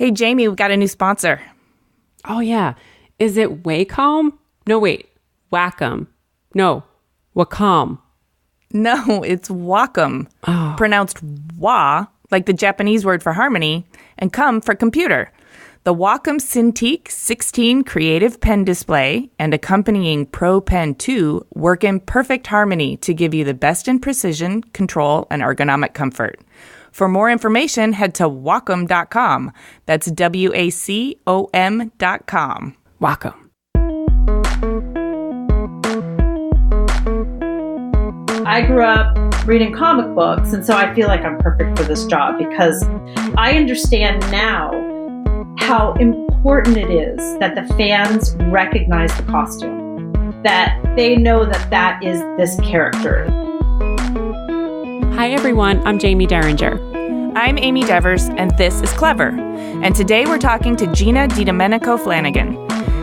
Hey, Jamie, we've got a new sponsor. Oh, yeah. Is it Wacom? No, wait. Wacom. No, Wacom. No, it's Wacom. Oh. Pronounced wa, like the Japanese word for harmony, and come for computer. The Wacom Cintiq 16 Creative Pen Display and accompanying Pro Pen 2 work in perfect harmony to give you the best in precision, control, and ergonomic comfort. For more information, head to Wacom.com. That's WACOM.com. Wacom. I grew up reading comic books, and so I feel like I'm perfect for this job because I understand now how important it is that the fans recognize the costume, that they know that that is this character. Hi, everyone. I'm Jamie Derringer. I'm Amy Devers, and this is Clever. And today we're talking to Gina DeDomenico Flanagan.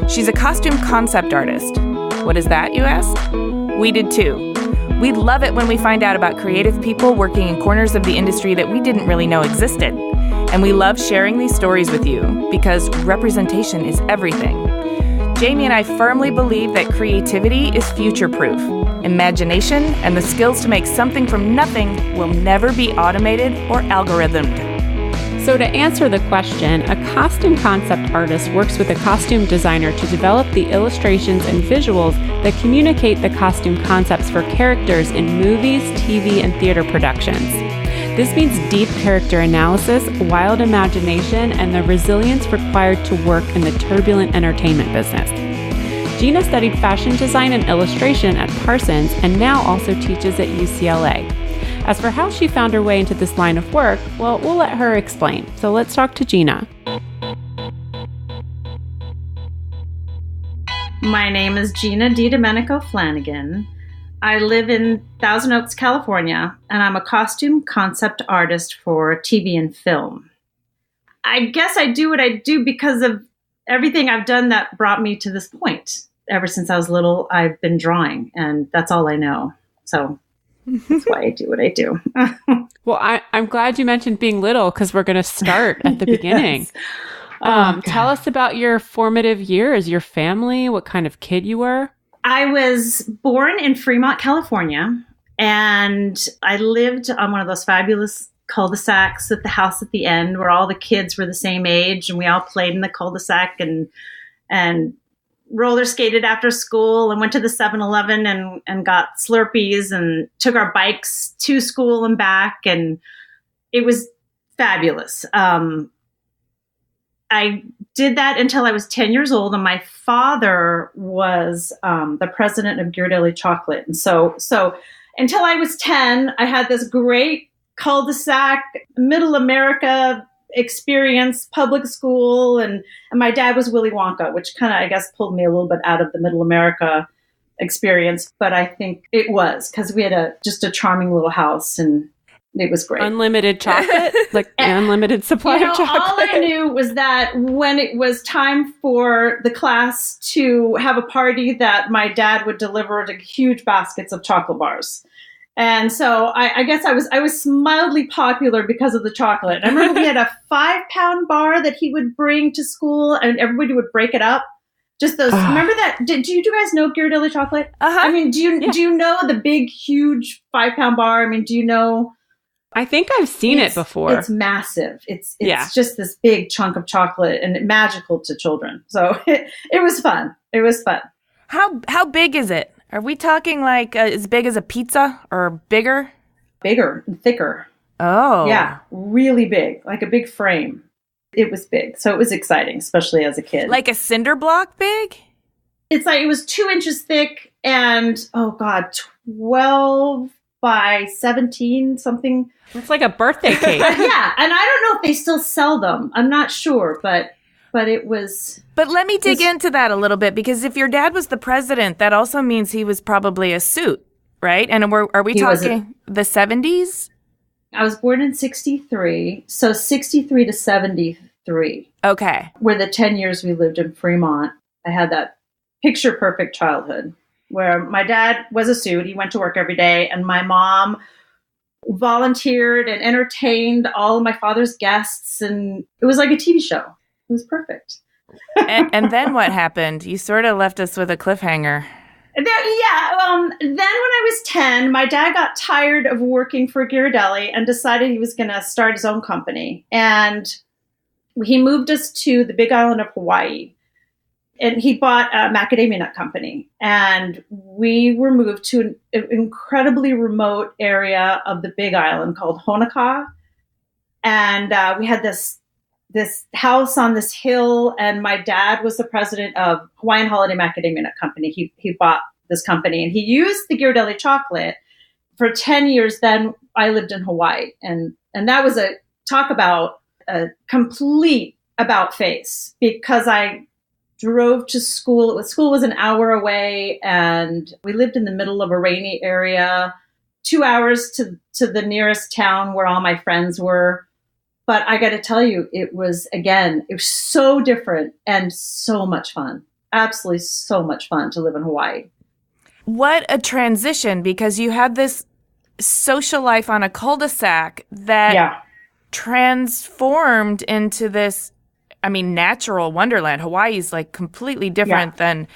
She's a costume concept artist. What is that, you ask? We did too. We love it when we find out about creative people working in corners of the industry that we didn't really know existed. And we love sharing these stories with you because representation is everything. Jamie and I firmly believe that creativity is future-proof. Imagination and the skills to make something from nothing will never be automated or algorithmed. So to answer the question, a costume concept artist works with a costume designer to develop the illustrations and visuals that communicate the costume concepts for characters in movies, TV, and theater productions. This means deep character analysis, wild imagination, and the resilience required to work in the turbulent entertainment business. Gina studied fashion design and illustration at Parsons and now also teaches at UCLA. As for how she found her way into this line of work, well, we'll let her explain. So let's talk to Gina. My name is Gina DeDomenico Flanagan. I live in Thousand Oaks, California, and I'm a costume concept artist for TV and film. I guess I do what I do because of everything I've done that brought me to this point. Ever since I was little, I've been drawing, and that's all I know. So that's why I do what I do. Well, I'm glad you mentioned being little because we're going to start at the beginning. Yes. Tell us about your formative years, your family, what kind of kid you were. I was born in Fremont, California, and I lived on one of those fabulous cul-de-sacs with the house at the end where all the kids were the same age, and we all played in the cul-de-sac and roller skated after school and went to the 7-Eleven and got Slurpees and took our bikes to school and back. And it was fabulous. I did that until I was 10 years old, and my father was the president of Ghirardelli Chocolate. And so until I was 10, I had this great cul-de-sac, middle America experience, public school, and my dad was Willy Wonka, which kind of, I guess, pulled me a little bit out of the middle America experience. But I think it was because we had just a charming little house, and it was great. Unlimited chocolate? Like unlimited supply of chocolate? All I knew was that when it was time for the class to have a party, that my dad would deliver huge baskets of chocolate bars. And so I guess I was mildly popular because of the chocolate. I remember we had a 5-pound bar that he would bring to school, and everybody would break it up. Just those. Remember that? Do you guys know Ghirardelli Chocolate? Uh-huh. I mean, do you know the big, huge 5-pound bar? I mean, do you know? I think I've seen it before. It's massive. It's just this big chunk of chocolate and magical to children. So it was fun. It was fun. How big is it? Are we talking like as big as a pizza or bigger? Bigger and thicker. Oh. Yeah, really big, like a big frame. It was big. So it was exciting, especially as a kid. Like a cinder block big? It's like, it was 2 inches thick and, 12 by 17, something. It's like a birthday cake. Yeah, and I don't know if they still sell them. I'm not sure, but it was. But let me dig into that a little bit, because if your dad was the president, that also means he was probably a suit, right? And are we talking the 70s? I was born in 63, so 63 to 73. Okay. Were the 10 years we lived in Fremont. I had that picture perfect childhood where my dad was a suit. He went to work every day, and my mom volunteered and entertained all of my father's guests. And it was like a TV show. It was perfect. And then what happened? You sort of left us with a cliffhanger. Then when I was 10, my dad got tired of working for Ghirardelli and decided he was going to start his own company. And he moved us to the big island of Hawaii. And he bought a macadamia nut company. And we were moved to an incredibly remote area of the big island called Honokaa. And we had this house on this hill, and my dad was the president of Hawaiian Holiday Macadamia Nut Company. He bought this company, and he used the Ghirardelli chocolate for 10 years. Then I lived in Hawaii, and that was a complete about face, because I drove to school. School was an hour away, and we lived in the middle of a rainy area, 2 hours to the nearest town where all my friends were. But I got to tell you, it was so different and so much fun. Absolutely so much fun to live in Hawaii. What a transition, because you had this social life on a cul-de-sac that transformed into this, natural wonderland. Hawaii's like completely different than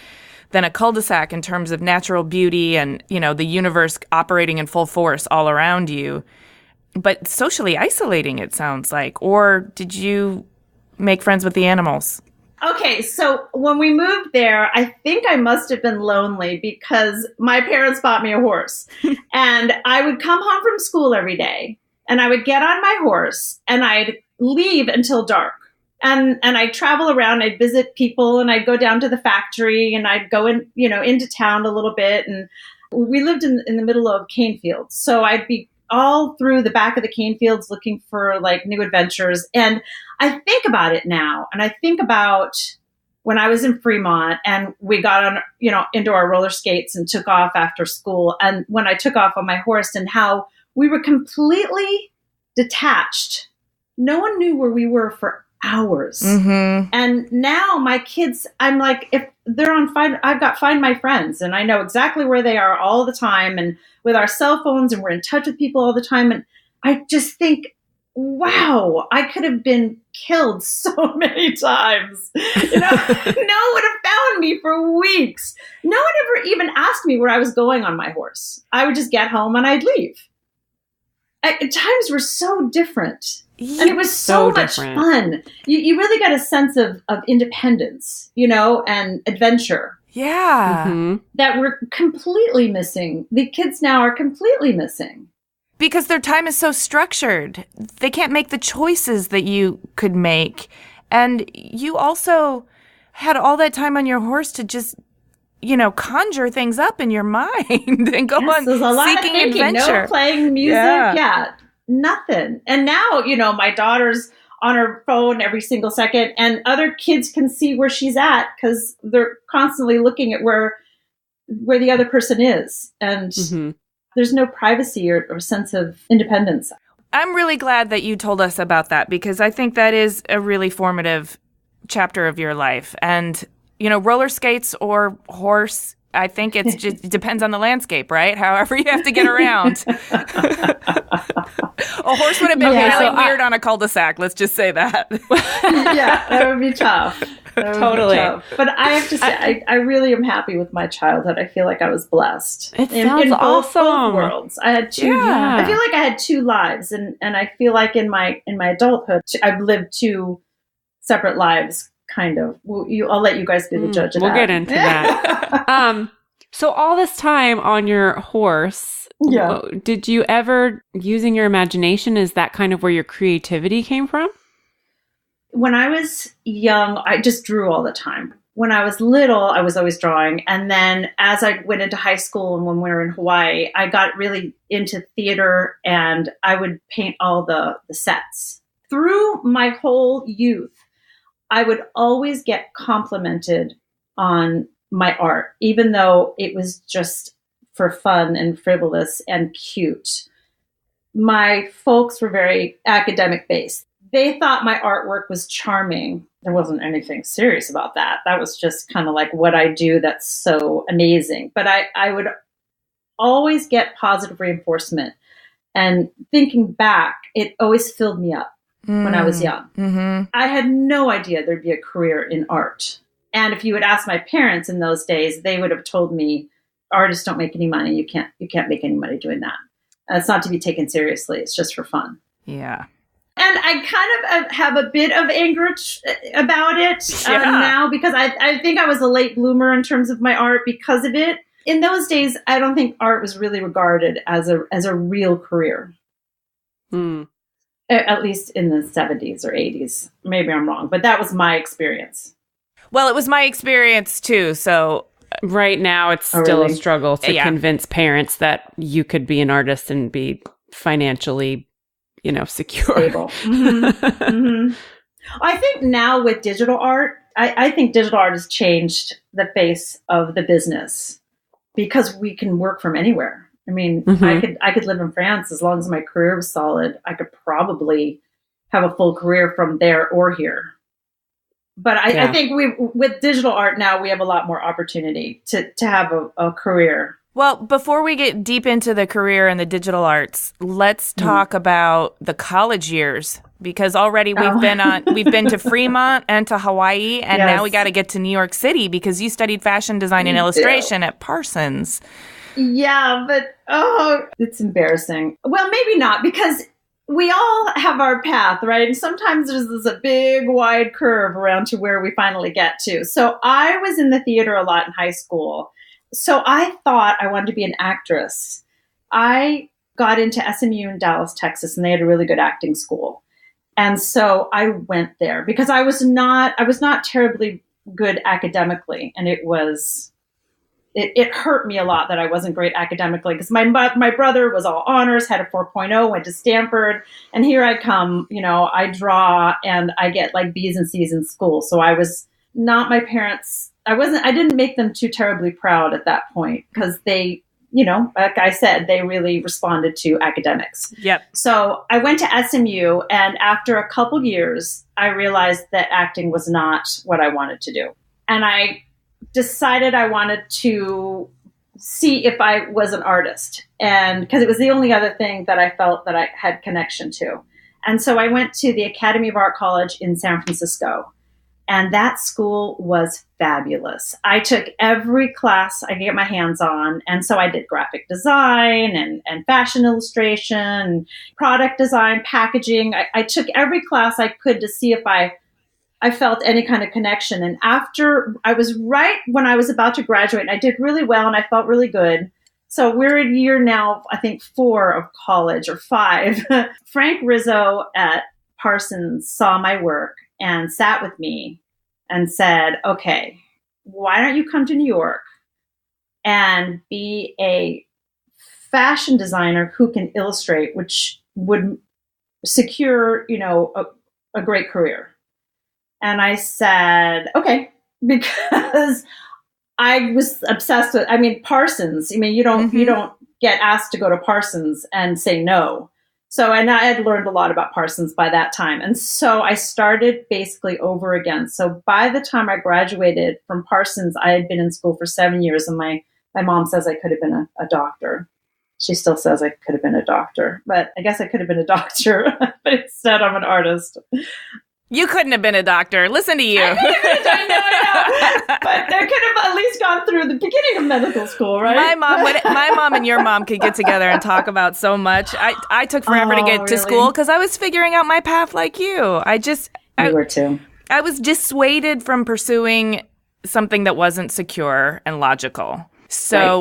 a cul-de-sac in terms of natural beauty and, the universe operating in full force all around you. But socially isolating, it sounds like. Or did you make friends with the animals? Okay, so when we moved there, I think I must have been lonely because my parents bought me a horse. And I would come home from school every day, and I would get on my horse, and I'd leave until dark. And I'd travel around, I'd visit people, and I'd go down to the factory, and I'd go into town a little bit. And we lived in the middle of cane fields. So I'd be all through the back of the cane fields looking for like new adventures. And I think about it now, and I think about when I was in Fremont and we got on, into our roller skates and took off after school. And when I took off on my horse, and how we were completely detached. No one knew where we were for hours. Mm-hmm. And now my kids, I'm like, if they're on I've got Find My Friends, and I know exactly where they are all the time, and with our cell phones, and we're in touch with people all the time. And I just think, wow, I could have been killed so many times. No one would have found me for weeks. No one ever even asked me where I was going on my horse. I would just get home and I'd leave. Times were so different. And it was so much fun. You really got a sense of independence, and adventure. Yeah. Mm-hmm. That we're completely missing. The kids now are completely missing. Because their time is so structured. They can't make the choices that you could make. And you also had all that time on your horse to just, conjure things up in your mind and go on there's a lot seeking of thinking, adventure. No playing music, nothing. And now, my daughter's on her phone every single second, and other kids can see where she's at because they're constantly looking at where the other person is. And there's no privacy or sense of independence. I'm really glad that you told us about that, because I think that is a really formative chapter of your life. And, roller skates or horse, I think it depends on the landscape, right? However you have to get around. A horse would have been really weird on a cul-de-sac. Let's just say that. Yeah, that would be tough. Totally. But I have to say, I really am happy with my childhood. I feel like I was blessed. It sounds in awesome. Both worlds. I had two. Yeah. I feel like I had two lives, and I feel like in my adulthood, I've lived two separate lives. Kind of. I'll let you guys be the judge of that. We'll get into that. So all this time on your horse, did you ever, using your imagination, is that kind of where your creativity came from? When I was young, I just drew all the time. When I was little, I was always drawing. And then as I went into high school and when we were in Hawaii, I got really into theater, and I would paint all the sets. Through my whole youth, I would always get complimented on my art, even though it was just for fun and frivolous and cute. My folks were very academic based. They thought my artwork was charming. There wasn't anything serious about that. That was just kind of like what I do that's so amazing. But I would always get positive reinforcement. And thinking back, it always filled me up when I was young. Mm-hmm. I had no idea there'd be a career in art. And if you had asked my parents in those days, they would have told me, artists don't make any money. You can't make any money doing that. It's not to be taken seriously. It's just for fun. Yeah. And I kind of have a bit of anger about it now, because I think I was a late bloomer in terms of my art because of it. In those days, I don't think art was really regarded as a real career. At least in the 70s or 80s. Maybe I'm wrong, but that was my experience. Well, it was my experience too, so... Right now, it's still a struggle to convince parents that you could be an artist and be financially, secure. Stable. Mm-hmm. Mm-hmm. I think now with digital art, I think digital art has changed the face of the business because we can work from anywhere. I mean, I could live in France as long as my career was solid. I could probably have a full career from there or here. But I think with digital art now, we have a lot more opportunity to have a career. Well, before we get deep into the career in the digital arts, let's talk about the college years, because already we've been to Fremont and to Hawaii, and now we got to get to New York City because you studied fashion design and illustration at Parsons. Yeah, but it's embarrassing. Well, maybe not, because we all have our path, right? And sometimes there's a big, wide curve around to where we finally get to. So I was in the theater a lot in high school. So I thought I wanted to be an actress. I got into SMU in Dallas, Texas, and they had a really good acting school. And so I went there because I was not terribly good academically. And it hurt me a lot that I wasn't great academically, because my brother was all honors, had a 4.0, went to Stanford, and here I come, I draw and I get like B's and C's in school. So I was not my parents. I didn't make them too terribly proud at that point, because they, like I said, they really responded to academics. Yep. So I went to SMU, and after a couple years, I realized that acting was not what I wanted to do. And I decided I wanted to see if I was an artist, and because it was the only other thing that I felt that I had connection to. And so I went to the Academy of Art College in San Francisco, and that school was fabulous. I took every class I could get my hands on, and so I did graphic design and fashion illustration, product design, packaging. I took every class I could to see if I felt any kind of connection. And after, I was right when I was about to graduate, and I did really well and I felt really good. So we're in year now, I think 4 of college, or 5. Frank Rizzo at Parsons saw my work and sat with me and said, okay, why don't you come to New York and be a fashion designer who can illustrate, which would secure, a great career. And I said, okay, because I was obsessed with, Parsons. You don't get asked to go to Parsons and say no. So, and I had learned a lot about Parsons by that time. And so I started basically over again. So by the time I graduated from Parsons, I had been in school for 7 years, and my mom says I could have been a doctor. She still says I could have been a doctor, but I guess I could have been a doctor, but instead I'm an artist. You couldn't have been a doctor. Listen to you. I know. But I could have at least gone through the beginning of medical school, right? My mom and your mom could get together and talk about so much. I took forever to get to school because I was figuring out my path like you. You were too. I was dissuaded from pursuing something that wasn't secure and logical. So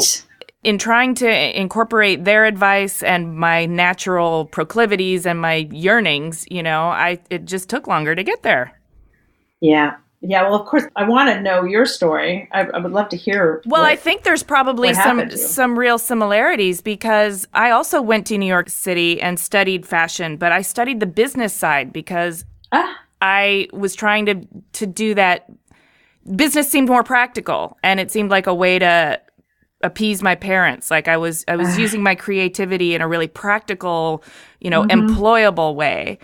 in trying to incorporate their advice and my natural proclivities and my yearnings, it just took longer to get there. Yeah. Yeah. Well, of course, I want to know your story. I would love to hear. Well, I think there's probably some real similarities, because I also went to New York City and studied fashion, but I studied the business side because I was trying to do that. Business seemed more practical, and it seemed like a way to appease my parents. Like I was using my creativity in a really practical, employable way.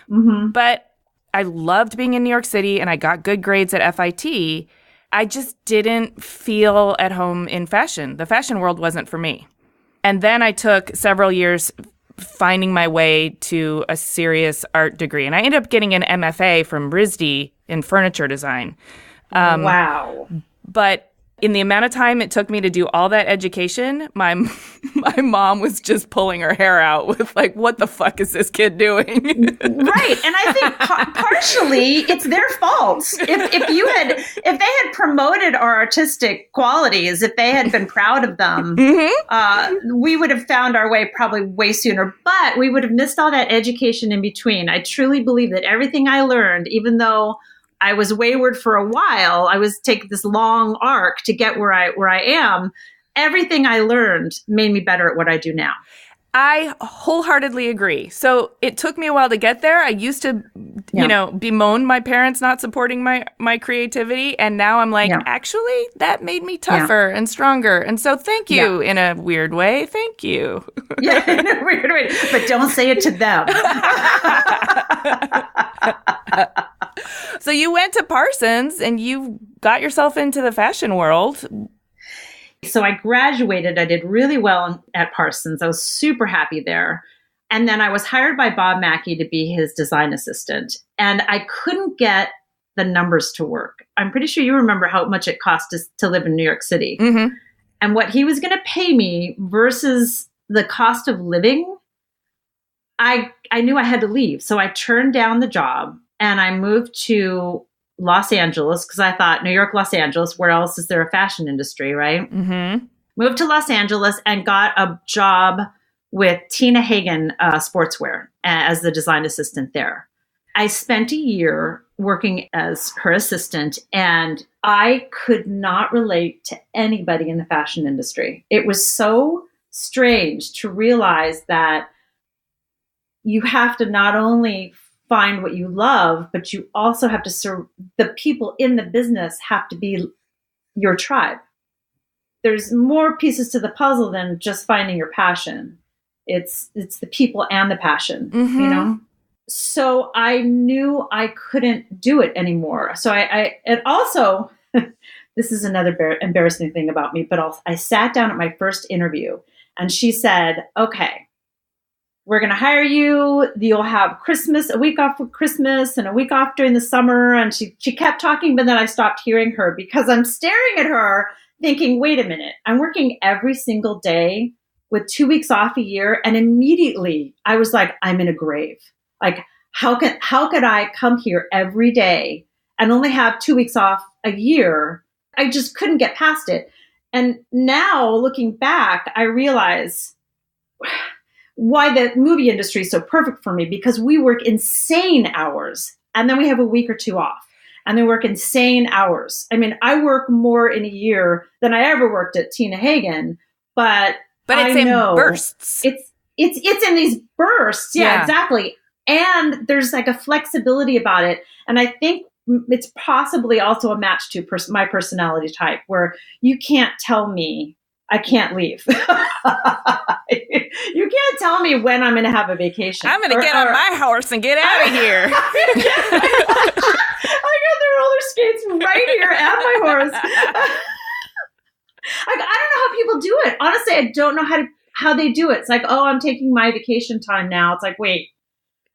Mm-hmm. But I loved being in New York City, and I got good grades at FIT. I just didn't feel at home in fashion. The fashion world wasn't for me. And then I took several years finding my way to a serious art degree. And I ended up getting an MFA from RISD in furniture design. Wow. But in the amount of time it took me to do all that education, my mom was just pulling her hair out with like, what the fuck is this kid doing? Right. And I think partially it's their fault. If they had promoted our artistic qualities, if they had been proud of them, we would have found our way probably way sooner, but we would have missed all that education in between. I truly believe that everything I learned, even though I was wayward for a while, I was taking this long arc to get where I am. Everything I learned made me better at what I do now. I wholeheartedly agree. So it took me a while to get there. I used to, bemoan my parents not supporting my creativity. And now I'm like, actually, that made me tougher and stronger. And so thank you in a weird way. Thank you. Yeah, in a weird way. But don't say it to them. So you went to Parsons and you got yourself into the fashion world. So I graduated. I did really well at Parsons. I was super happy there. And then I was hired by Bob Mackie to be his design assistant. And I couldn't get the numbers to work. I'm pretty sure you remember how much it cost us to live in New York City. Mm-hmm. And what he was going to pay me versus the cost of living, I knew I had to leave. So I turned down the job and I moved to Los Angeles because I thought New York, Los Angeles, where else is there a fashion industry, right? Mm-hmm. Moved to Los Angeles and got a job with Tina Hagen Sportswear as the design assistant there. I spent a year working as her assistant and I could not relate to anybody in the fashion industry. It was so strange to realize that you have to not only find what you love, but you also have to the people in the business have to be your tribe. There's more pieces to the puzzle than just finding your passion. It's the people and the passion, you know? So I knew I couldn't do it anymore. So and also, this is another embarrassing thing about me, but I sat down at my first interview and she said, okay, we're going to hire you. You'll have Christmas, a week off for Christmas and a week off during the summer. And she kept talking, but then I stopped hearing her because I'm staring at her thinking, wait a minute, I'm working every single day with 2 weeks off a year. And immediately I was like, I'm in a grave. Like, how could I come here every day and only have 2 weeks off a year? I just couldn't get past it. And now looking back, I realize why the movie industry is so perfect for me, because we work insane hours and then we have a week or two off and then work insane hours. I mean, I work more in a year than I ever worked at Tina Hagen, but it's in bursts. It's in these bursts. Yeah, exactly. And there's like a flexibility about it. And I think it's possibly also a match to my personality type where you can't tell me I can't leave. You can't tell me when I'm going to have a vacation. I'm going to get on my horse and get out of here. I got the roller skates right here at my horse. I don't know how people do it. Honestly, I don't know how they do it. It's like, oh, I'm taking my vacation time now. It's like, wait.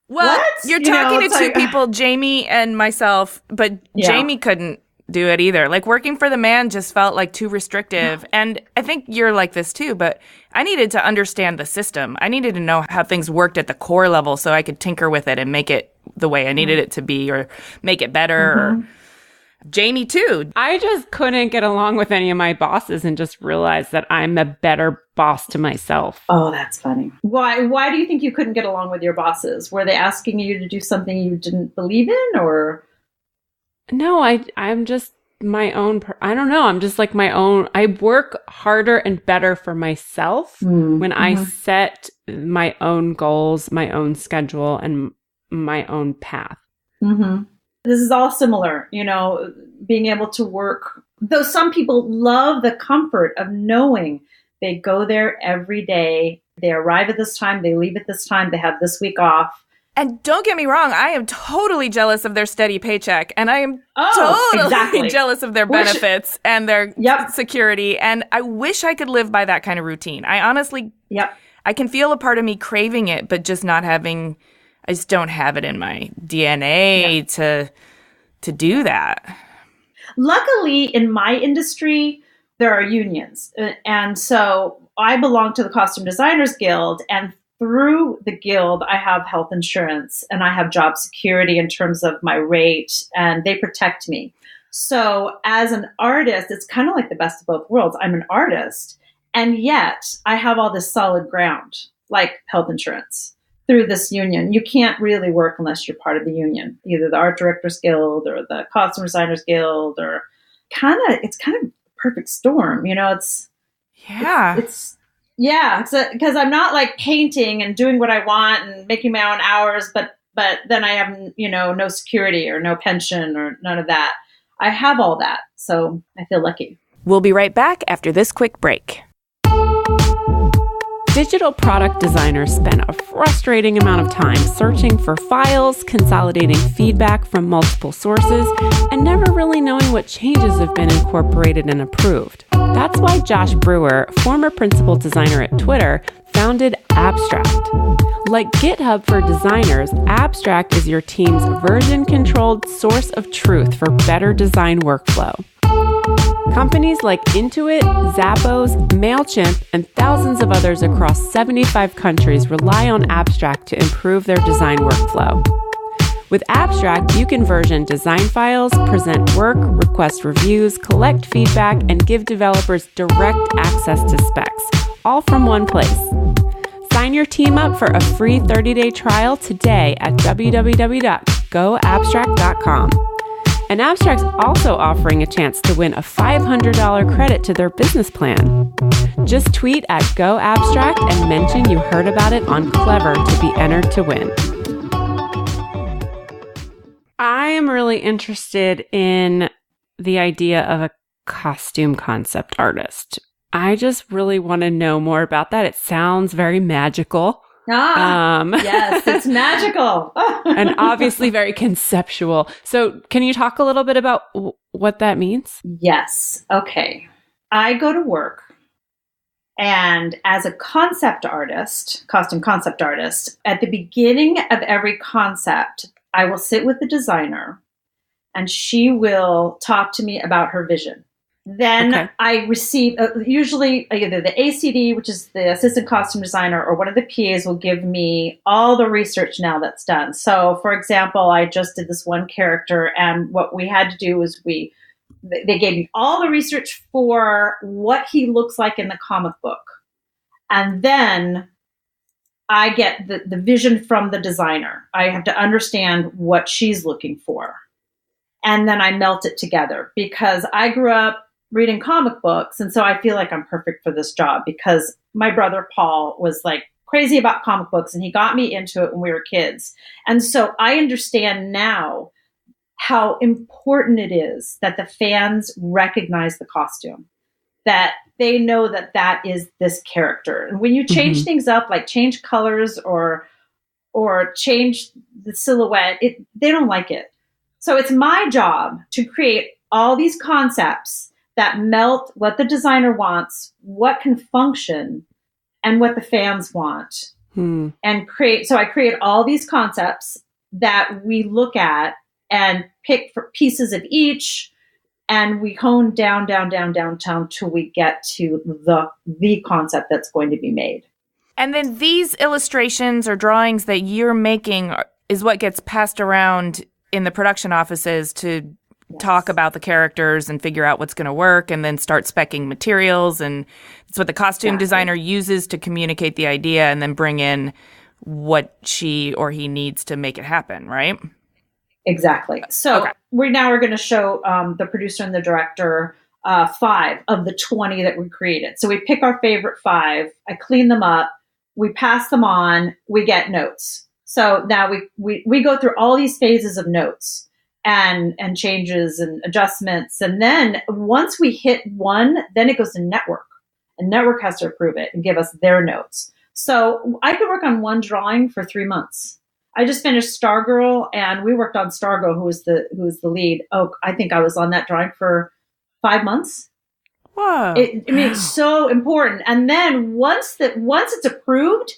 Well, what? You're talking to two people, Jamie and myself, but Jamie couldn't do it either. Like working for the man just felt like too restrictive. And I think you're like this too, but I needed to understand the system. I needed to know how things worked at the core level so I could tinker with it and make it the way I needed it to be or make it better. Or Jamie too. I just couldn't get along with any of my bosses and just realized that I'm a better boss to myself. Oh, that's funny. Why do you think you couldn't get along with your bosses? Were they asking you to do something you didn't believe in, or? No, I'm just my own. I don't know. I'm just like my own. I work harder and better for myself when I set my own goals, my own schedule, and my own path. Mm-hmm. This is all similar, being able to work. Though some people love the comfort of knowing they go there every day. They arrive at this time. They leave at this time. They have this week off. And don't get me wrong, I am totally jealous of their steady paycheck. And I am totally jealous of their benefits and their security. And I wish I could live by that kind of routine. I honestly, I can feel a part of me craving it, but just not having, I just don't have it in my DNA to do that. Luckily, in my industry, there are unions. And so I belong to the Costume Designers Guild, and through the guild, I have health insurance and I have job security in terms of my rate, and they protect me. So as an artist, it's kind of like the best of both worlds. I'm an artist, and yet I have all this solid ground, like health insurance, through this union. You can't really work unless you're part of the union, either the Art Directors Guild or the Costume Designers Guild, or it's kind of perfect storm. It's because I'm not like painting and doing what I want and making my own hours, but then I have, no security or no pension or none of that. I have all that. So I feel lucky. We'll be right back after this quick break. Digital product designers spend a frustrating amount of time searching for files, consolidating feedback from multiple sources, and never really knowing what changes have been incorporated and approved. That's why Josh Brewer, former principal designer at Twitter, founded Abstract. Like GitHub for designers, Abstract is your team's version-controlled source of truth for better design workflow. Companies like Intuit, Zappos, MailChimp, and thousands of others across 75 countries rely on Abstract to improve their design workflow. With Abstract, you can version design files, present work, request reviews, collect feedback, and give developers direct access to specs, all from one place. Sign your team up for a free 30-day trial today at www.goabstract.com. And Abstract's also offering a chance to win a $500 credit to their business plan. Just tweet at GoAbstract and mention you heard about it on Clever to be entered to win. I am really interested in the idea of a costume concept artist. I just really want to know more about that. It sounds very magical. Yes, it's magical. And obviously very conceptual. So can you talk a little bit about what that means? Yes. Okay. I go to work, and as a concept artist, costume concept artist, at the beginning of every concept, I will sit with the designer and she will talk to me about her vision. Then I receive usually either the ACD, which is the assistant costume designer, or one of the PAs will give me all the research now that's done. So, for example, I just did this one character, and what we had to do was they gave me all the research for what he looks like in the comic book. And then I get the vision from the designer. I have to understand what she's looking for. And then I melt it together, because I grew up reading comic books. And so I feel like I'm perfect for this job, because my brother Paul was like crazy about comic books, and he got me into it when we were kids. And so I understand now how important it is that the fans recognize the costume, that they know that that is this character. And when you change things up, like change colors or change the silhouette, they don't like it. So it's my job to create all these concepts that melt what the designer wants, what can function, and what the fans want. And create. So I create all these concepts that we look at and pick for pieces of each, and we hone down till we get to the concept that's going to be made. And then these illustrations or drawings that you're making is what gets passed around in the production offices to talk about the characters and figure out what's going to work, and then start speccing materials. And it's what the costume designer uses to communicate the idea and then bring in what she or he needs to make it happen, right? Exactly. So we're going to show the producer and the director 5 of the 20 that we created. So we pick our favorite 5. I clean them up. We pass them on. We get notes. So now we go through all these phases of notes and changes and adjustments. And then once we hit one, then it goes to network. And network has to approve it and give us their notes. So I could work on one drawing for 3 months. I just finished Stargirl, and we worked on Stargirl, who was the lead. Oh, I think I was on that drawing for 5 months. Whoa. I mean, it's so important. And then once it's approved,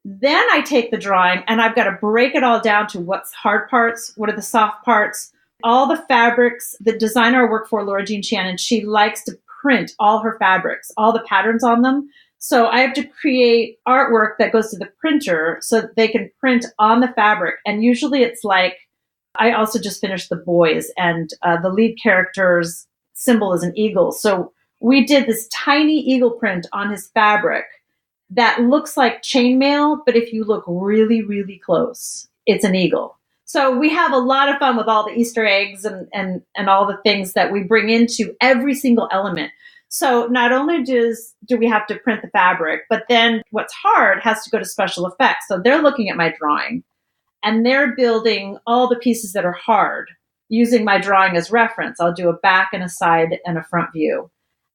then I take the drawing and I've got to break it all down to what's hard parts, what are the soft parts, all the fabrics. The designer I work for, Laura Jean Shannon, she likes to print all her fabrics, all the patterns on them. So I have to create artwork that goes to the printer so that they can print on the fabric. And usually it's like, I also just finished The Boys, and the lead character's symbol is an eagle. So we did this tiny eagle print on his fabric that looks like chainmail, but if you look really, really close, it's an eagle. So we have a lot of fun with all the Easter eggs and all the things that we bring into every single element. So not only do we have to print the fabric, but then what's hard has to go to special effects. So they're looking at my drawing and they're building all the pieces that are hard using my drawing as reference. I'll do a back and a side and a front view.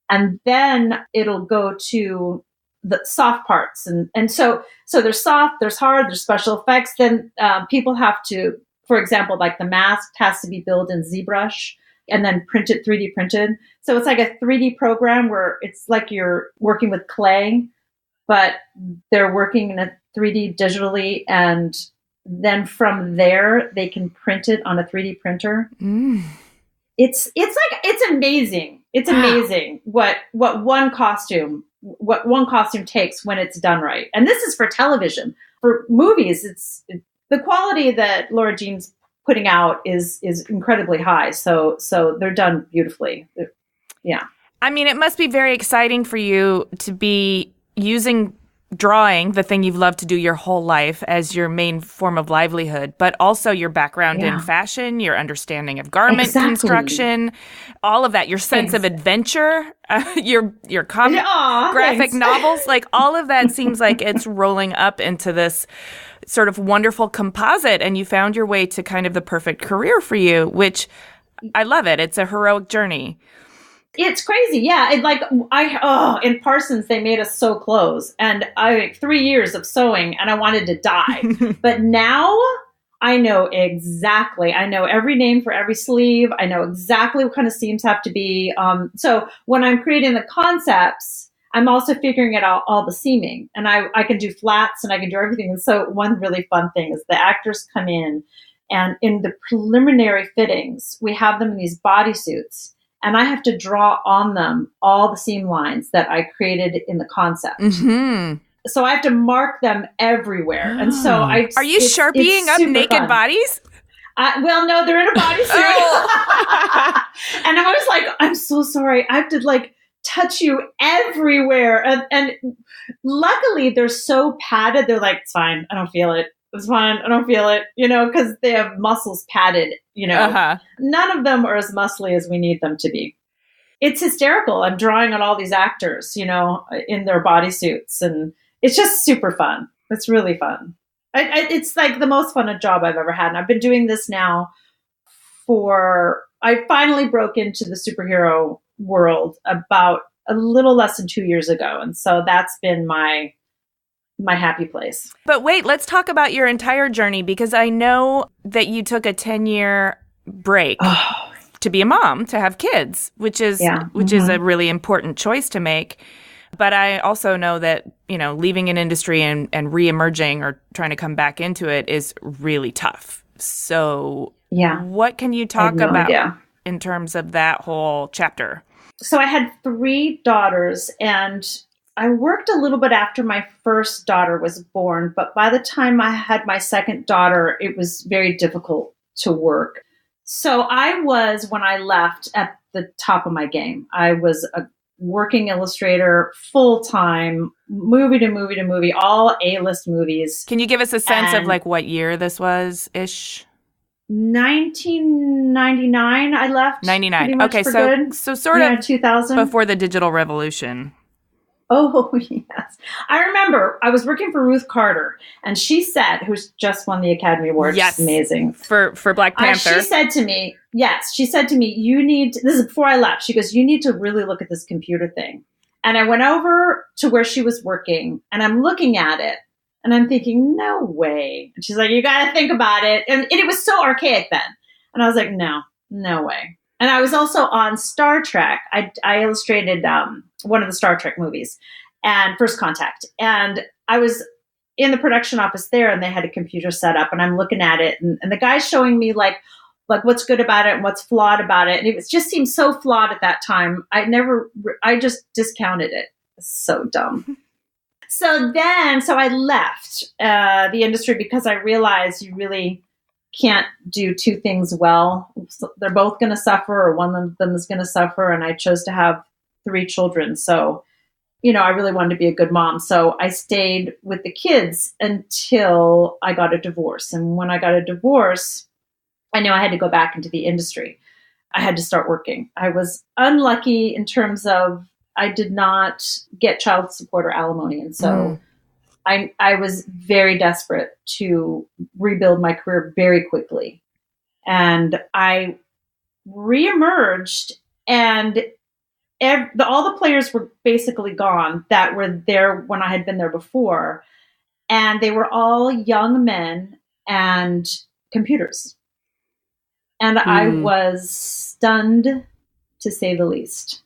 And then it'll go to the soft parts. And so there's soft, there's hard, there's special effects. Then people have to, for example, like the mask has to be built in ZBrush and then printed, 3D printed. So it's like a 3D program where it's like you're working with clay, but they're working in a 3D digitally. And then from there, they can print it on a 3D printer. It's amazing. It's amazing what one costume takes when it's done right. And this is for television. For movies, it's the quality that Laura Jean's putting out is incredibly high. So they're done beautifully. Yeah. I mean, it must be very exciting for you to be using drawing, the thing you've loved to do your whole life, as your main form of livelihood, but also your background in fashion, your understanding of garment construction, all of that, your sense of adventure, your graphic novels, like all of that seems like it's rolling up into this sort of wonderful composite, and you found your way to kind of the perfect career for you, which I love it. It's a heroic journey. It's crazy. Yeah. In Parsons, they made us sew clothes, and I 3 years of sewing and I wanted to die. But now I know exactly. I know every name for every sleeve. I know exactly what kind of seams have to be. So when I'm creating the concepts, I'm also figuring out all the seaming, and I can do flats and I can do everything. And so one really fun thing is the actors come in, and in the preliminary fittings, we have them in these bodysuits. And I have to draw on them all the seam lines that I created in the concept. Mm-hmm. So I have to mark them everywhere. And so Are you Sharpieing up naked fun. Bodies? Well, no, they're in a bodysuit. And I was like, I'm so sorry. I have to touch you everywhere. And luckily they're so padded. They're like, it's fine. I don't feel it. It's fine. I don't feel it, because they have muscles padded, None of them are as muscly as we need them to be. It's hysterical. I'm drawing on all these actors, in their bodysuits, and it's just super fun. It's really fun. It's like the most fun job I've ever had. And I've been doing this now I finally broke into the superhero world about a little less than 2 years ago. And so that's been my happy place. But wait, let's talk about your entire journey, because I know that you took a 10-year break to be a mom, to have kids, which is a really important choice to make. But I also know that, leaving an industry and re-emerging or trying to come back into it is really tough. So what can you talk about in terms of that whole chapter? So I had 3 daughters, and I worked a little bit after my first daughter was born, but by the time I had my second daughter, it was very difficult to work. So I was, when I left, at the top of my game. I was a working illustrator full-time, movie to movie to movie, all A-list movies. Can you give us a sense of what year this was-ish? 1999, I left. 99. Okay, so sort of 2000. Before the digital revolution. Oh, yes. I remember I was working for Ruth Carter, and she said, who's just won the Academy Award. Yes. Amazing. For Black Panther. She said to me, you need, this is before I left, she goes, you need to really look at this computer thing. And I went over to where she was working, and I'm looking at it, and I'm thinking, no way. And she's like, you got to think about it. And it was so archaic then. And I was like, no way. And I was also on Star Trek. I illustrated one of the Star Trek movies and First Contact. And I was in the production office there, and they had a computer set up, and I'm looking at it, and the guy's showing me like what's good about it and what's flawed about it. And it just seemed so flawed at that time. I just discounted it. It's so dumb. So I left the industry because I realized you really can't do two things well. They're both going to suffer, or one of them is going to suffer. And I chose to have 3 children. So, I really wanted to be a good mom. So I stayed with the kids until I got a divorce. And when I got a divorce, I knew I had to go back into the industry. I had to start working. I was unlucky in terms of I did not get child support or alimony. And so I was very desperate to rebuild my career very quickly. And I reemerged, and all the players were basically gone that were there when I had been there before. And they were all young men and computers. And I was stunned, to say the least.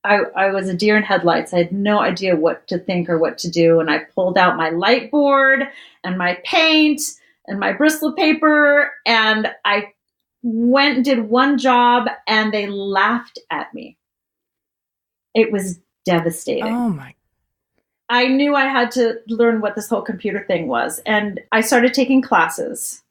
I was a deer in headlights. I had no idea what to think or what to do. And I pulled out my light board and my paint and my bristle paper. And I went and did one job, and they laughed at me. It was devastating. Oh, my. I knew I had to learn what this whole computer thing was. And I started taking classes.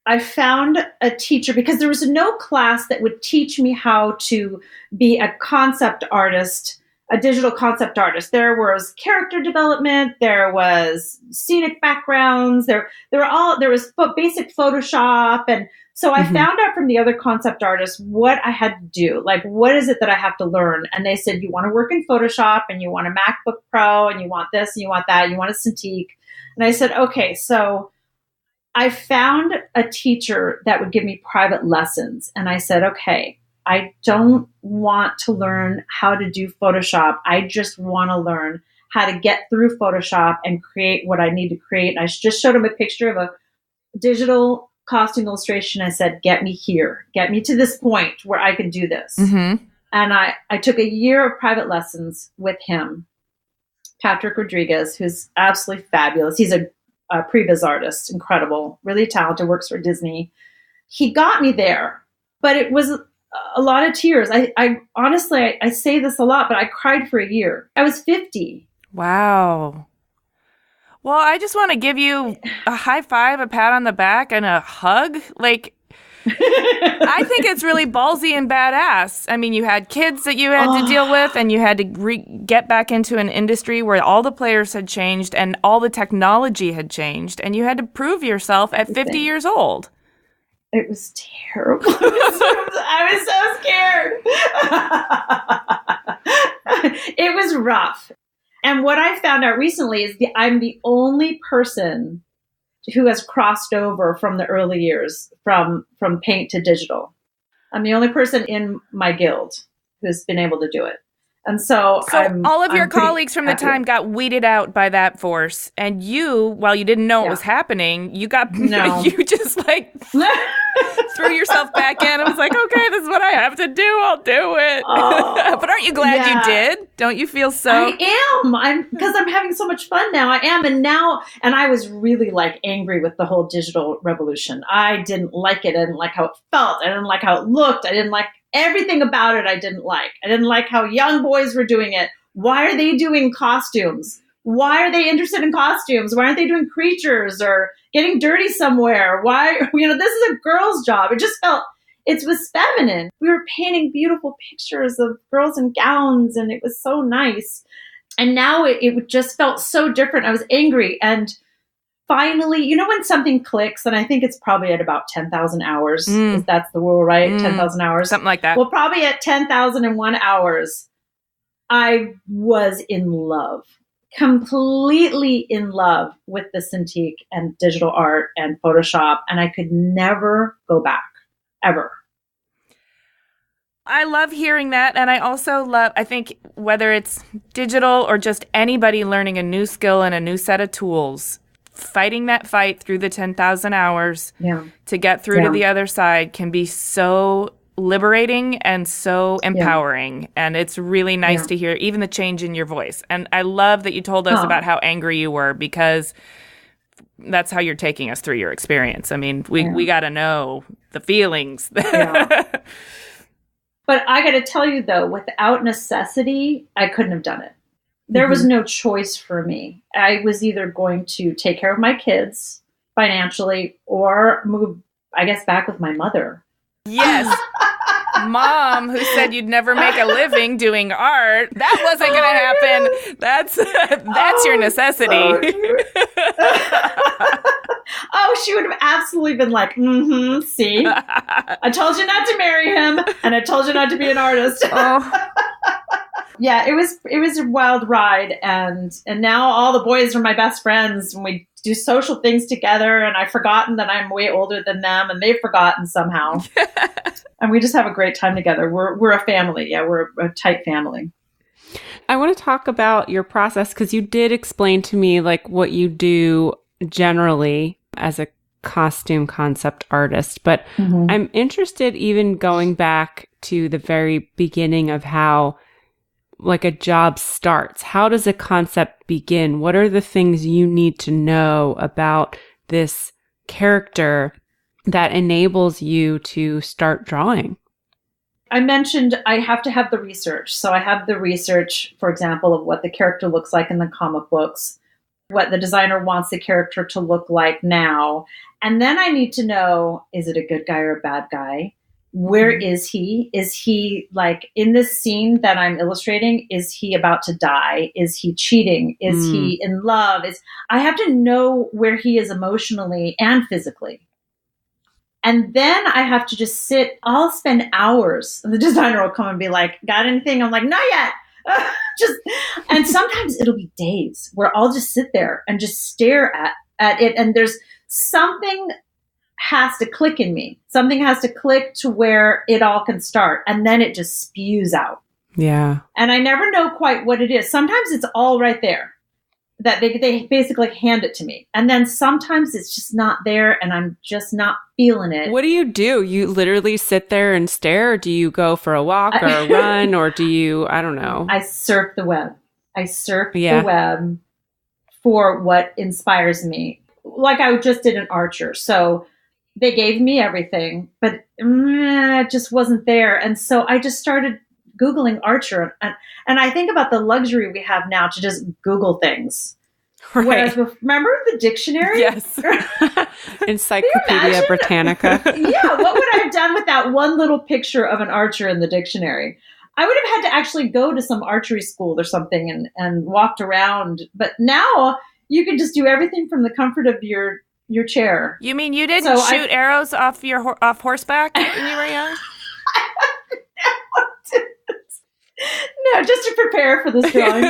I found a teacher because there was no class that would teach me how to be a concept artist, a digital concept artist. There was character development, there was scenic backgrounds, there was basic Photoshop. And so I found out from the other concept artists what I had to do. Like, what is it that I have to learn? And they said, you want to work in Photoshop, and you want a MacBook Pro, and you want this, and you want that, and you want a Cintiq. And I said, okay, so I found a teacher that would give me private lessons. And I said, okay, I don't want to learn how to do Photoshop. I just want to learn how to get through Photoshop and create what I need to create. And I just showed him a picture of a digital costume illustration. I said, get me here. Get me to this point where I can do this. Mm-hmm. And I took a year of private lessons with him, Patrick Rodriguez, who's absolutely fabulous. He's a previs artist, incredible, really talented, works for Disney. He got me there, but it was a lot of tears. I honestly, I say this a lot, but I cried for a year. I was 50. Wow. Well, I just want to give you a high five, a pat on the back, and a hug. Like, I think it's really ballsy and badass. I mean, you had kids that you had to deal with, and you had to get back into an industry where all the players had changed and all the technology had changed, and you had to prove yourself at 50 years old. It was terrible. I was so scared. It was rough. And what I found out recently is I'm the only person who has crossed over from the early years, from paint to digital. I'm the only person in my guild who's been able to do it. And so all of your colleagues from the time got weeded out by that force. And you, while you didn't know what was happening, you just like threw yourself back in and was like, okay, this is what I have to do. I'll do it. Oh, but aren't you glad you did? Don't you feel so? I am. Because I'm having so much fun now. I am. And I was really like angry with the whole digital revolution. I didn't like it. I didn't like how it felt. I didn't like how it looked. I didn't like everything about it. I didn't like how young boys were doing it. Why are they doing costumes? Why are they interested in costumes? Why aren't they doing creatures or getting dirty somewhere? Why, this is a girl's job. It just felt, it was feminine. We were painting beautiful pictures of girls in gowns, and it was so nice. And now it just felt so different. I was angry. And finally, when something clicks, and I think it's probably at about 10,000 hours, if that's the rule, right? 10,000 hours. Something like that. Well, probably at 10,001 hours, I was in love, completely in love with the Cintiq and digital art and Photoshop, and I could never go back, ever. I love hearing that, and I also I think whether it's digital or just anybody learning a new skill and a new set of tools, fighting that fight through the 10,000 hours to get through to the other side can be so liberating and so empowering. And it's really nice to hear even the change in your voice. And I love that you told us about how angry you were, because that's how you're taking us through your experience. I mean, we got to know the feelings. But I got to tell you, though, without necessity, I couldn't have done it. There was no choice for me. I was either going to take care of my kids financially or move, I guess, back with my mother. Yes. Mom, who said you'd never make a living doing art, that wasn't going to happen. That's your necessity. She would have absolutely been like, see, I told you not to marry him, and I told you not to be an artist. Yeah, it was a wild ride, and now all the boys are my best friends, and we do social things together, and I've forgotten that I'm way older than them, and they've forgotten somehow. And we just have a great time together. We're a family. Yeah, we're a tight family. I want to talk about your process, because you did explain to me like what you do generally as a costume concept artist, but I'm interested even going back to the very beginning of how like a job starts. How does a concept begin? What are the things you need to know about this character that enables you to start drawing? I mentioned I have to have the research. So I have the research, for example, of what the character looks like in the comic books, what the designer wants the character to look like now. And then I need to know, is it a good guy or a bad guy? Where is he? Is he like in this scene that I'm illustrating? Is he about to die? Is he cheating? Is he in love? I have to know where he is emotionally and physically. And then I have to just sit. I'll spend hours. And the designer will come and be like, got anything? I'm like, not yet. And sometimes it'll be days where I'll just sit there and just stare at it. And there's something has to click in me. Something has to click to where it all can start. And then it just spews out. Yeah. And I never know quite what it is. Sometimes it's all right there, that they basically hand it to me. And then sometimes it's just not there and I'm just not feeling it. What do? You literally sit there and stare? Or do you go for a walk or a run? Or do you, I don't know. I surf the web. The web for what inspires me. Like I just did an Archer. So they gave me everything, but it just wasn't there. And so I just started Googling Archer. And I think about the luxury we have now to just Google things. Right. Whereas, remember the dictionary? Yes. Encyclopedia Britannica. Yeah. What would I have done with that one little picture of an archer in the dictionary? I would have had to actually go to some archery school or something and walked around. But now you can just do everything from the comfort of your chair. You mean you didn't shoot arrows off off horseback when you were young? No, just to prepare for this drawing.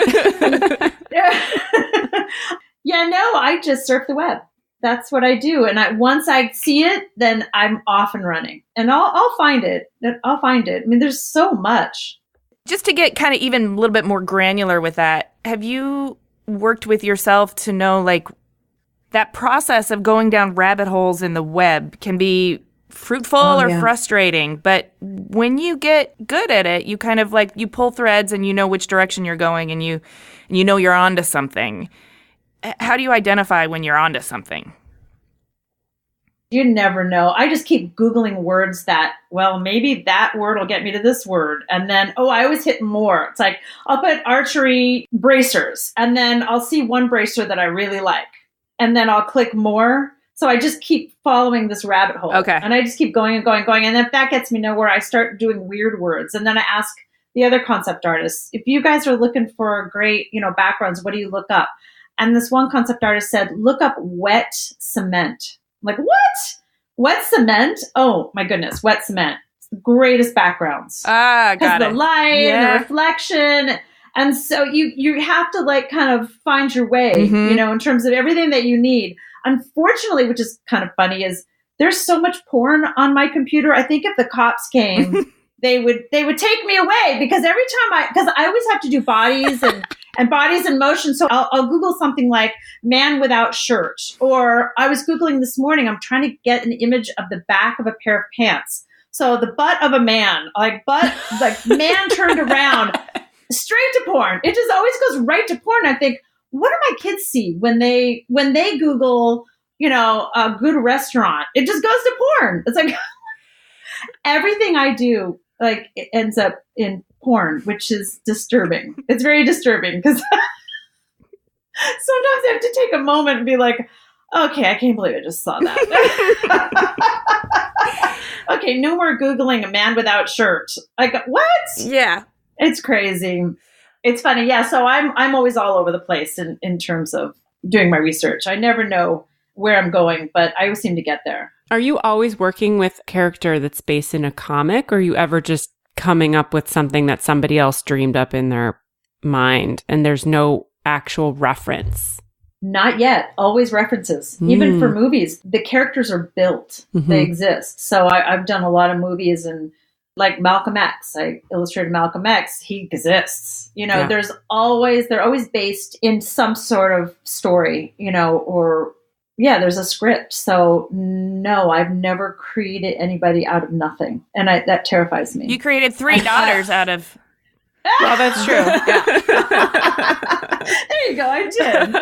I just surf the web. That's what I do. And once I see it, then I'm off and running. And I'll find it. I'll find it. I mean, there's so much. Just to get kind of even a little bit more granular with that, have you worked with yourself to know, like, that process of going down rabbit holes in the web can be fruitful or frustrating, but when you get good at it, you kind of like, you pull threads and you know which direction you're going and you know you're onto something. How do you identify when you're onto something? You never know. I just keep Googling words that, well, maybe that word will get me to this word. And then, I always hit more. It's like, I'll put archery bracers and then I'll see one bracer that I really like. And then I'll click more. So I just keep following this rabbit hole. Okay. And I just keep going and going and going. And if that gets me nowhere, I start doing weird words. And then I ask the other concept artists, if you guys are looking for great, backgrounds, what do you look up? And this one concept artist said, look up wet cement. I'm like, what? Wet cement? Oh my goodness, wet cement. It's the greatest backgrounds. Got it. Because the light and the reflection. And so you have to like kind of find your way, in terms of everything that you need. Unfortunately, which is kind of funny, is there's so much porn on my computer. I think if the cops came, they would take me away because every time because I always have to do bodies and bodies in motion. So I'll Google something like man without shirt, or I was Googling this morning, I'm trying to get an image of the back of a pair of pants. So the butt of a man, like man turned around, straight to porn. It just always goes right to porn. I think, what do my kids see when they Google, a good restaurant? It just goes to porn. It's like everything I do, like, it ends up in porn, which is disturbing. It's very disturbing because sometimes I have to take a moment and be like, okay, I can't believe I just saw that. Okay, no more Googling a man without shirt. Like, what? Yeah. It's crazy. It's funny. Yeah, so I'm always all over the place in terms of doing my research. I never know where I'm going, but I always seem to get there. Are you always working with a character that's based in a comic, or are you ever just coming up with something that somebody else dreamed up in their mind and there's no actual reference? Not yet. Always references. Even for movies, the characters are built. Mm-hmm. They exist. So I've done a lot of movies, and like Malcolm X, I illustrated Malcolm X. He exists. They're always based in some sort of story, or there's a script. So no, I've never created anybody out of nothing. And that terrifies me. You created 3 daughters out of... Well, that's true. Yeah. There you go. I did.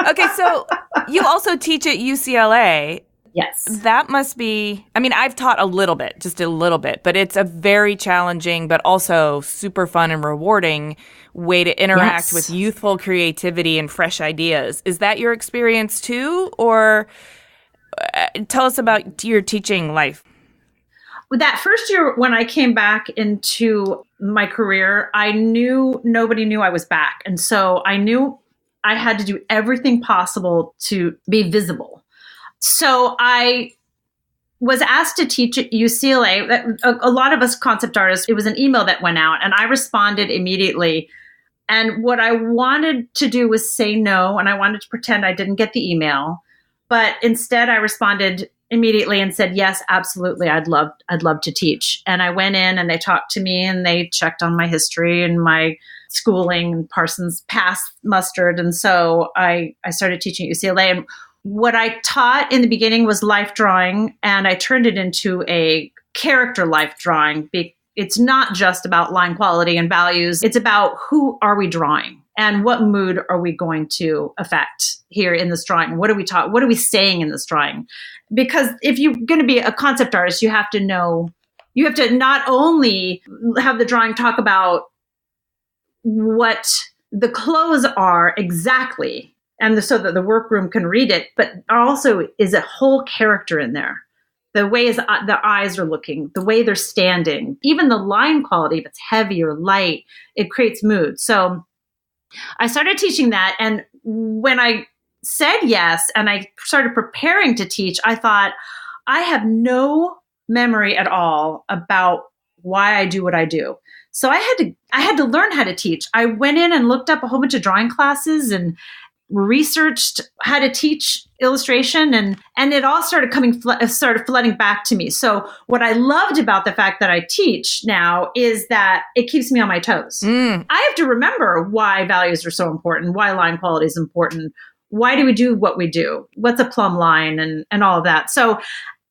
Okay, so you also teach at UCLA. Yes. That must be, I've taught just a little bit, but it's a very challenging, but also super fun and rewarding way to interact with youthful creativity and fresh ideas. Is that your experience too? Or tell us about your teaching life. That first year when I came back into my career, I knew nobody knew I was back. And so I knew I had to do everything possible to be visible. So I was asked to teach at UCLA. A lot of us concept artists, it was an email that went out, and I responded immediately. And what I wanted to do was say no, and I wanted to pretend I didn't get the email. But instead, I responded immediately and said, yes, absolutely. I'd love to teach. And I went in and they talked to me and they checked on my history and my schooling, and Parsons passed mustered. And so I started teaching at UCLA. And what I taught in the beginning was life drawing, and I turned it into a character life drawing. It's not just about line quality and values. It's about who are we drawing and what mood are we going to affect here in this drawing? What are we saying in this drawing? Because if you're going to be a concept artist, you have to not only have the drawing talk about what the clothes are exactly, and so that the workroom can read it, but also is a whole character in there. The way the eyes are looking, the way they're standing, even the line quality, if it's heavy or light, it creates mood. So I started teaching that. And when I said yes, and I started preparing to teach, I thought, I have no memory at all about why I do what I do. So I had to learn how to teach. I went in and looked up a whole bunch of drawing classes and researched how to teach illustration, and it all started flooding back to me. So what I loved about the fact that I teach now is that it keeps me on my toes. I have to remember why values are so important, why line quality is important, why do we do what we do, what's a plumb line, and all of that. So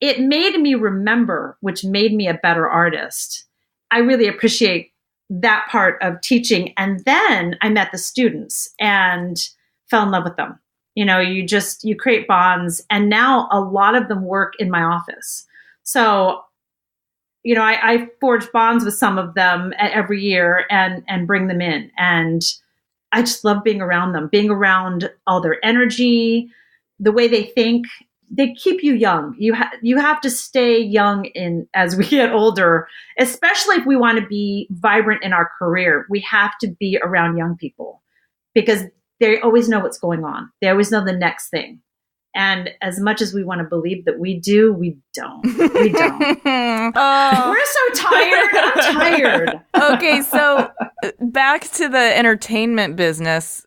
it made me remember, which made me a better artist. I really appreciate that part of teaching. And then I met the students and fell in love with them. You create bonds, and now a lot of them work in my office. So, I forge bonds with some of them every year and bring them in. And I just love being around them, being around all their energy, the way they think. They keep you young. You have to stay young as we get older, especially if we want to be vibrant in our career. We have to be around young people because they always know what's going on. They always know the next thing. And as much as we want to believe that we do, we don't. We don't. Oh. We're so tired. I'm tired. Okay, so back to the entertainment business.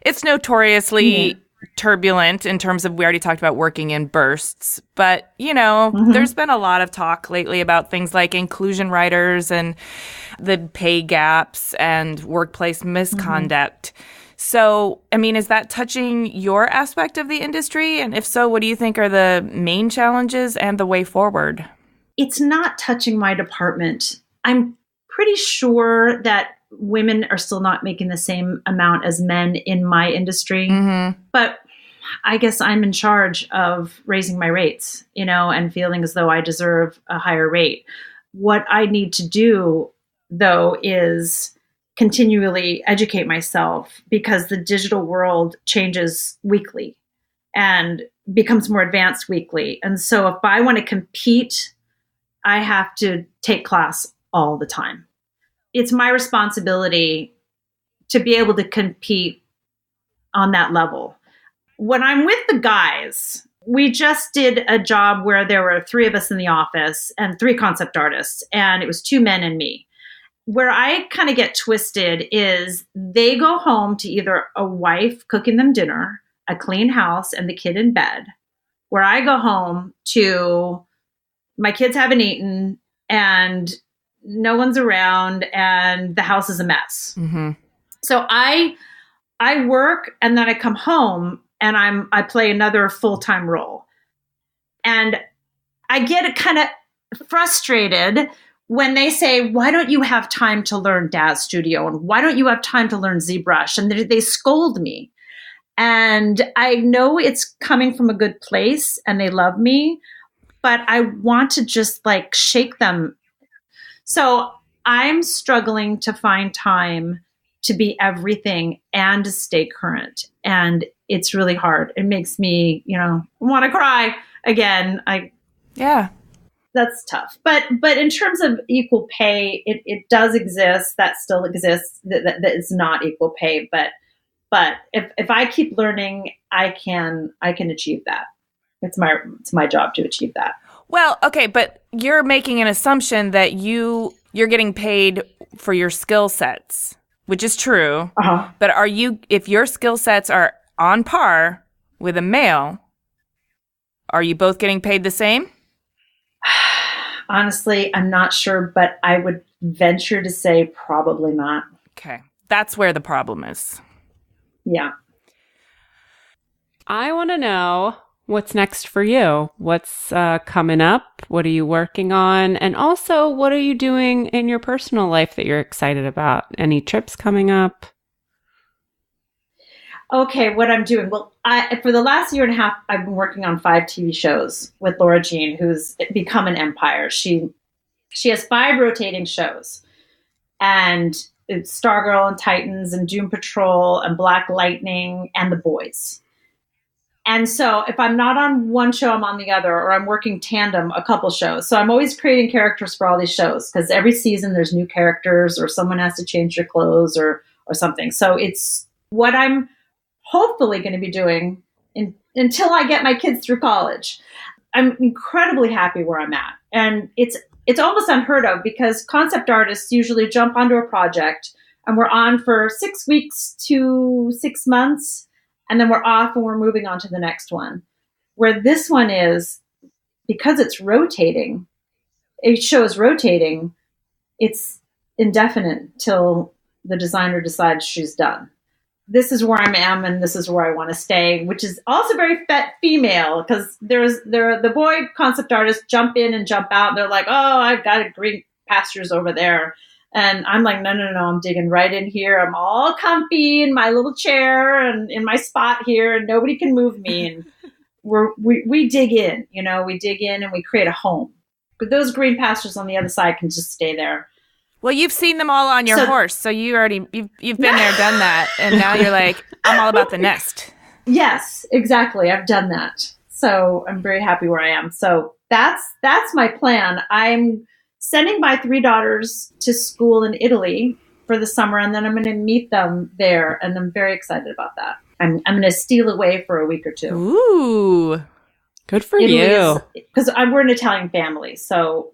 It's notoriously turbulent in terms of, we already talked about working in bursts, but there's been a lot of talk lately about things like inclusion writers and the pay gaps and workplace misconduct. So, is that touching your aspect of the industry? And if so, what do you think are the main challenges and the way forward? it's not touching my department. I'm pretty sure that women are still not making the same amount as men in my industry, but I guess I'm in charge of raising my rates, and feeling as though I deserve a higher rate. What I need to do, though, is continually educate myself, because the digital world changes weekly and becomes more advanced weekly. And so if I want to compete, I have to take class all the time. It's my responsibility to be able to compete on that level. When I'm with the guys, we just did a job where there were 3 of us in the office and 3 concept artists, and it was 2 men and me. Where I kind of get twisted is they go home to either a wife cooking them dinner, a clean house, and the kid in bed. Where I go home to my kids haven't eaten and no one's around and the house is a mess. Mm-hmm. So I work and then I come home and I play another full-time role. And I get kind of frustrated when they say, why don't you have time to learn Daz Studio? And why don't you have time to learn ZBrush? And they scold me. And I know it's coming from a good place and they love me, but I want to just like shake them. So I'm struggling to find time to be everything and to stay current. And it's really hard. It makes me, want to cry again. Yeah. That's tough. But in terms of equal pay, it does exist. That still exists. That is not equal pay. But if I keep learning, I can achieve that. It's my job to achieve that. Well, okay, but you're making an assumption that you're getting paid for your skill sets, which is true. Uh-huh. But if your skill sets are on par with a male, are you both getting paid the same? Honestly, I'm not sure, but I would venture to say probably not. Okay. That's where the problem is. Yeah. I want to know what's next for you. What's coming up? What are you working on? And also, what are you doing in your personal life that you're excited about? Any trips coming up? Okay, what I'm doing. Well, for the last year and a half, I've been working on 5 TV shows with Laura Jean, who's become an empire. She has 5 rotating shows, and it's Stargirl and Titans and Doom Patrol and Black Lightning and The Boys. And so if I'm not on one show, I'm on the other, or I'm working tandem a couple shows. So I'm always creating characters for all these shows, because every season there's new characters, or someone has to change their clothes or something. So it's what I'm hopefully going to be doing until I get my kids through college. I'm incredibly happy where I'm at. And it's almost unheard of, because concept artists usually jump onto a project and we're on for 6 weeks to 6 months, and then we're off and we're moving on to the next one. Where this one is, because it's rotating, a show is rotating, it's indefinite till the designer decides she's done. This is where I am, and this is where I want to stay, which is also very female, because the boy concept artists jump in and jump out. And they're like, oh, I've got a green pastures over there. And I'm like, no, I'm digging right in here. I'm all comfy in my little chair and in my spot here, and nobody can move me. And we dig in, we dig in and we create a home. But those green pastures on the other side can just stay there. Well, you've seen them all on your horse, so you've been there, done that, and now you're like, I'm all about the nest. Yes, exactly. I've done that. So I'm very happy where I am. So that's my plan. I'm sending my 3 daughters to school in Italy for the summer, and then I'm going to meet them there, and I'm very excited about that. I'm going to steal away for a week or 2. Ooh, good for you. Because we're an Italian family, so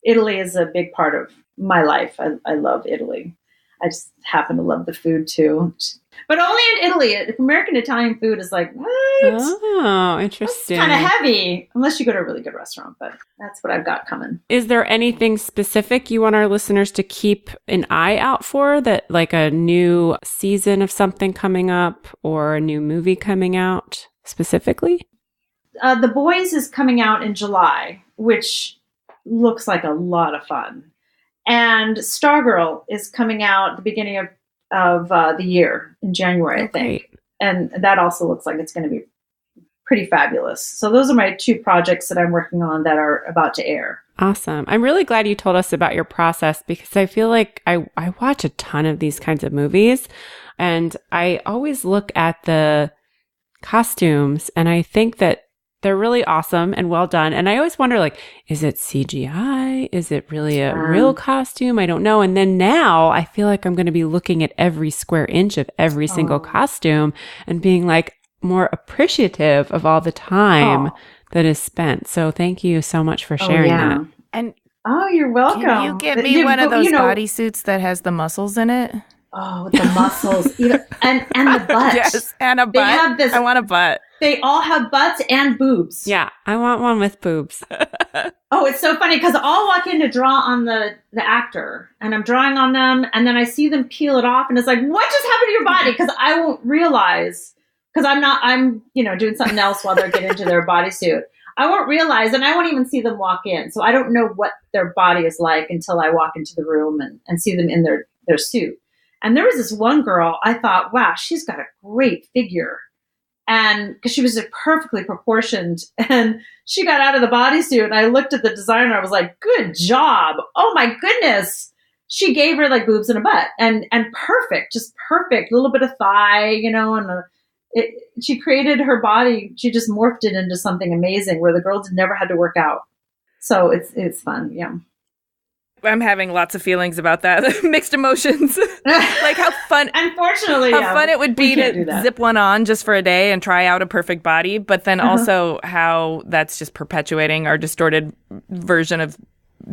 Italy is a big part of my life. I love Italy. I just happen to love the food too. But only in Italy. American Italian food is like, what? Oh, interesting. Kind of heavy, unless you go to a really good restaurant, but that's what I've got coming. Is there anything specific you want our listeners to keep an eye out for, that like a new season of something coming up or a new movie coming out specifically? The Boys is coming out in July, which looks like a lot of fun. And Stargirl is coming out at the beginning of the year in January, I think. Great. And that also looks like it's going to be pretty fabulous. So those are my 2 projects that I'm working on that are about to air. Awesome. I'm really glad you told us about your process, because I feel like I watch a ton of these kinds of movies, and I always look at the costumes and I think that they're really awesome and well done. And I always wonder, like, is it CGI? Is it really a real costume? I don't know. And then now I feel like I'm going to be looking at every square inch of every single costume and being like more appreciative of all the time that is spent. So thank you so much for sharing that. And you're welcome. Can you get me one of those bodysuits that has the muscles in it? Oh, the muscles. and the butt. Yes, and a butt. I want a butt. They all have butts and boobs. Yeah, I want one with boobs. Oh, it's so funny because I'll walk in to draw on the actor, and I'm drawing on them, and then I see them peel it off, and it's like, what just happened to your body? Because I won't realize, because I'm doing something else while they're getting into their bodysuit. I won't realize, and I won't even see them walk in. So I don't know what their body is like until I walk into the room and see them in their suit. And there was this one girl, I thought, wow, she's got a great figure. And because she was perfectly proportioned, and she got out of the bodysuit, and I looked at the designer, I was like, good job. Oh my goodness. She gave her like boobs and a butt, and perfect, just perfect, a little bit of thigh, and she created her body. She just morphed it into something amazing where the girls never had to work out. So it's fun. Yeah. I'm having lots of feelings about that. Mixed emotions. Like how fun. Unfortunately, how fun it would be to zip one on just for a day and try out a perfect body, but then also how that's just perpetuating our distorted version of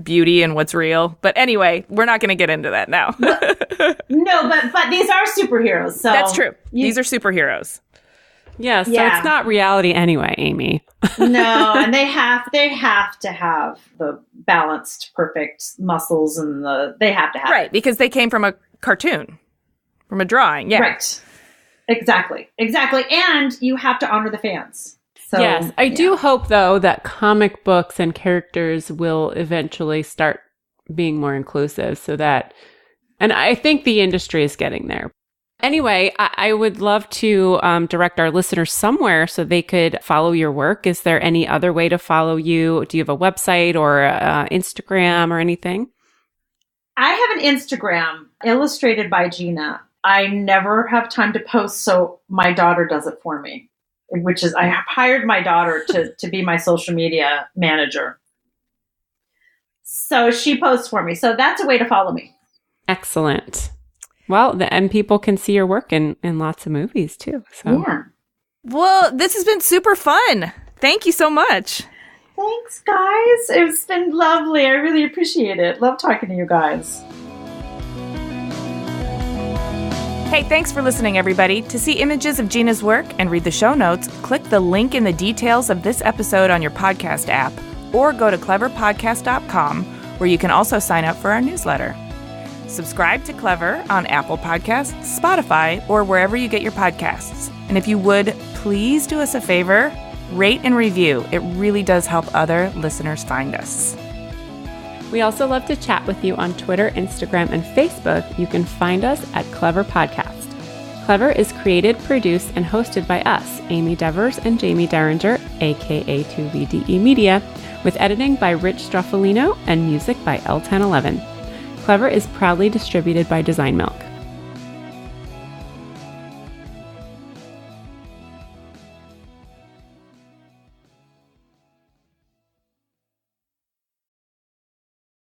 beauty and what's real. But anyway, we're not going to get into that now. No, but these are superheroes. So that's true. These are superheroes. Yeah, so it's not reality anyway, Amy. No, and they have to have the balanced, perfect muscles, and they have to have right, because they came from a cartoon, from a drawing. Yeah, right. Exactly, and you have to honor the fans. So, yes, I do hope though that comic books and characters will eventually start being more inclusive, so that, and I think the industry is getting there. Anyway, I would love to direct our listeners somewhere so they could follow your work. Is there any other way to follow you? Do you have a website or Instagram or anything? I have an Instagram, illustrated by Gina. I never have time to post, so my daughter does it for me, which is I have hired my daughter to be my social media manager. So she posts for me. So that's a way to follow me. Excellent. Well, and people can see your work in lots of movies too. So. Yeah. Well, this has been super fun. Thank you so much. Thanks, guys. It's been lovely. I really appreciate it. Love talking to you guys. Hey, thanks for listening, everybody. To see images of Gina's work and read the show notes, click the link in the details of this episode on your podcast app, or go to cleverpodcast.com, where you can also sign up for our newsletter. Subscribe to Clever on Apple Podcasts, Spotify, or wherever you get your podcasts. And if you would, please do us a favor, rate and review. It really does help other listeners find us. We also love to chat with you on Twitter, Instagram, and Facebook. You can find us at Clever Podcast. Clever is created, produced, and hosted by us, Amy Devers and Jamie Derringer, aka 2VDE Media, with editing by Rich Struffolino and music by L1011. Clever is proudly distributed by Design Milk.